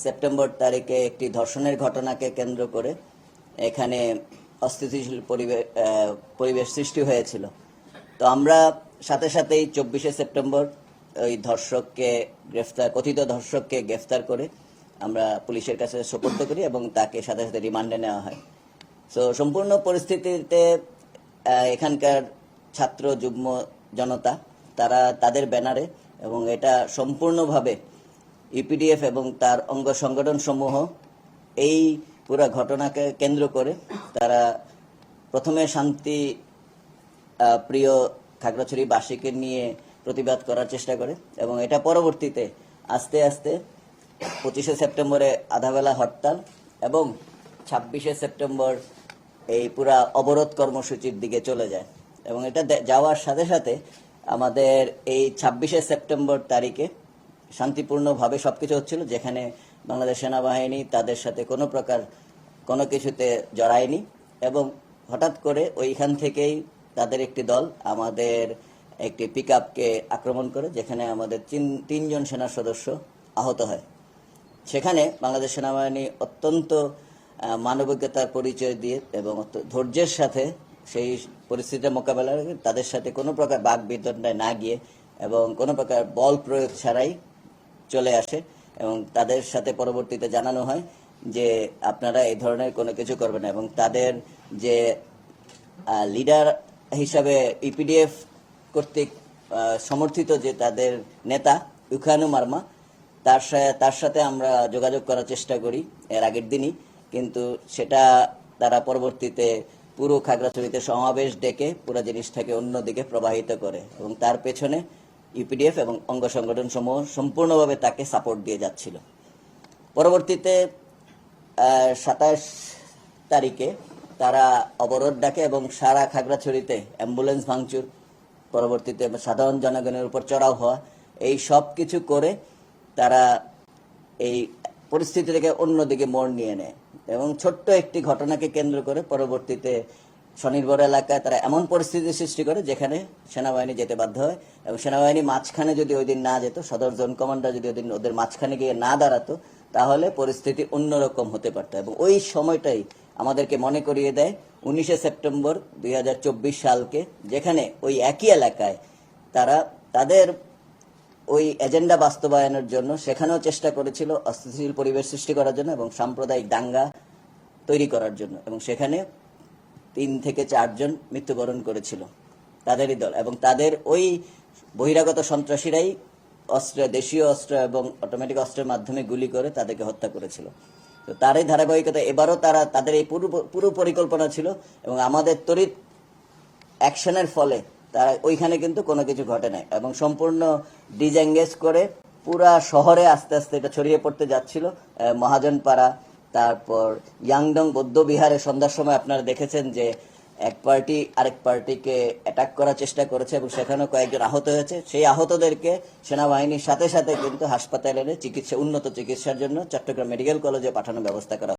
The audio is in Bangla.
সেপ্টেম্বর তারিখে একটি ধর্ষণের ঘটনাকে কেন্দ্র করে এখানে অস্থিতিশীল পরিবেশ সৃষ্টি হয়েছিল। তো আমরা সাথে সাথেই 24শে সেপ্টেম্বর ওই কথিত ধর্ষককে গ্রেফতার করে আমরা পুলিশের কাছে সোপর্দ করি এবং তাকে সাথে সাথে রিমান্ডে নেওয়া হয়। তো সম্পূর্ণ পরিস্থিতিতে এখানকার ছাত্র যুগ্ম জনতা তারা তাদের ব্যানারে এবং এটা সম্পূর্ণভাবে ইউপিডিএফ এবং তার অঙ্গ সংগঠন সমূহ এই পুরো ঘটনাকে কেন্দ্র করে তারা প্রথমে শান্তি প্রিয় খাগড়াছড়িবাসীকে নিয়ে প্রতিবাদ করার চেষ্টা করে এবং এটা পরবর্তীতে আস্তে আস্তে 25শে সেপ্টেম্বরে আধাবেলা হরতাল এবং 26শে সেপ্টেম্বর এই পুরা অবরোধ কর্মসূচির দিকে চলে যায় এবং এটা যাওয়ার সাথে সাথে আমাদের এই 26শে সেপ্টেম্বর তারিখে শান্তিপূর্ণভাবে সবকিছু হচ্ছিল, যেখানে বাংলাদেশ সেনাবাহিনী তাদের সাথে কোনো কিছুতে জড়ায়নি এবং হঠাৎ করে ওইখান থেকেই তাদের একটি দল আমাদের একটি পিকআপকে আক্রমণ করে, যেখানে আমাদের তিনজন সেনা সদস্য আহত হয়। সেখানে বাংলাদেশ সেনাবাহিনী অত্যন্ত মানবিকতার পরিচয় দিয়ে এবং ধৈর্যের সাথে সেই পরিস্থিতির মোকাবেলা করে তাদের সাথে কোনো প্রকার বাক বিতণ্ডায় না গিয়ে এবং কোনো প্রকার বল প্রয়োগ ছাড়াই চলে আসে এবং তাদের সাথে পরবর্তীতে জানানো হয় যে আপনারা এই ধরনের কোনো কিছু করবেন না এবং তাদের যে লিডার হিসাবে ইপিডিএফ কর্তৃক সমর্থিত যে তাদের নেতা ইউখানু মার্মা তার সাথে আমরা যোগাযোগ করার চেষ্টা করি এর আগের দিনই, কিন্তু সেটা তারা পরবর্তীতে পুরো খাগড়াছড়িতে সমাবেশ ডেকে পুরো জিনিসটাকে অন্যদিকে প্রবাহিত করে এবং তার পেছনে ইউপিডিএফ এবং অঙ্গ সংগঠন সমূহ সম্পূর্ণভাবে তাকে সাপোর্ট দিয়ে যাচ্ছিল। পরবর্তীতে 27 তারিখে তারা অবরোধ ডাকে এবং সারা খাগড়াছড়িতে অ্যাম্বুলেন্স ভাঙচুর, পরবর্তীতে সাধারণ জনগণের উপর চড়াও হওয়া, এই সব কিছু করে তারা এই পরিস্থিতি থেকে অন্যদিকে মোড় নিয়ে নেয় এবং ছোট্ট একটি ঘটনাকে কেন্দ্র করে পরবর্তীতে স্বনির্ভর এলাকায় তারা এমন পরিস্থিতি সৃষ্টি করে যেখানে সেনাবাহিনী যেতে বাধ্য হয় এবং সেনাবাহিনী মাঝখানে যদি ওই দিন না যেত, সদর জোন কমান্ডার যদি ওই দিন ওদের মাঝখানে গিয়ে না দাঁড়াতো, তাহলে পরিস্থিতি অন্যরকম হতে পারত এবং ওই সময়টাই আমাদেরকে মনে করিয়ে দেয় 19শে সেপ্টেম্বর 2024 সালকে, যেখানে ওই একই এলাকায় তারা তাদের ওই এজেন্ডা বাস্তবায়নের জন্য সেখানেও চেষ্টা করেছিল অস্থিতিশীল পরিবেশ সৃষ্টি করার জন্য এবং সাম্প্রদায়িক দাঙ্গা তৈরি করার জন্য এবং সেখানে 3 থেকে 4 জন মৃত্যুবরণ করেছিল তাদেরই দল এবং তাদের ওই বহিরাগত সন্ত্রাসীরাই দেশীয় অস্ত্র এবং অটোমেটিক অস্ত্রের মাধ্যমে গুলি করে তাদেরকে হত্যা করেছিল। তো তারই ধারাবাহিকতা এবারও তাদের এই পুরো পরিকল্পনা ছিল এবং আমাদের তড়িৎ অ্যাকশনের ফলে তারা ওইখানে কিন্তু কোনো কিছু ঘটে নাই এবং সম্পূর্ণ ডিজএঙ্গেজ করে পুরা শহরে আস্তে আস্তে এটা ছড়িয়ে পড়তে যাচ্ছিল। মহাজনপাড়া, তারপর ইয়াংডং বৌদ্ধ বিহারে সন্ধ্যার সময় আপনারা দেখেছেন যে এক পার্টি আরেক পার্টিকে অ্যাটাক করার চেষ্টা করেছে এবং সেখানেও কয়েকজন আহত হয়েছে। সেই আহতদেরকে সেনাবাহিনীর সাথে সাথে কিন্তু হাসপাতালে এনে উন্নত চিকিৎসার জন্য চট্টগ্রাম মেডিকেল কলেজে পাঠানোর ব্যবস্থা করা।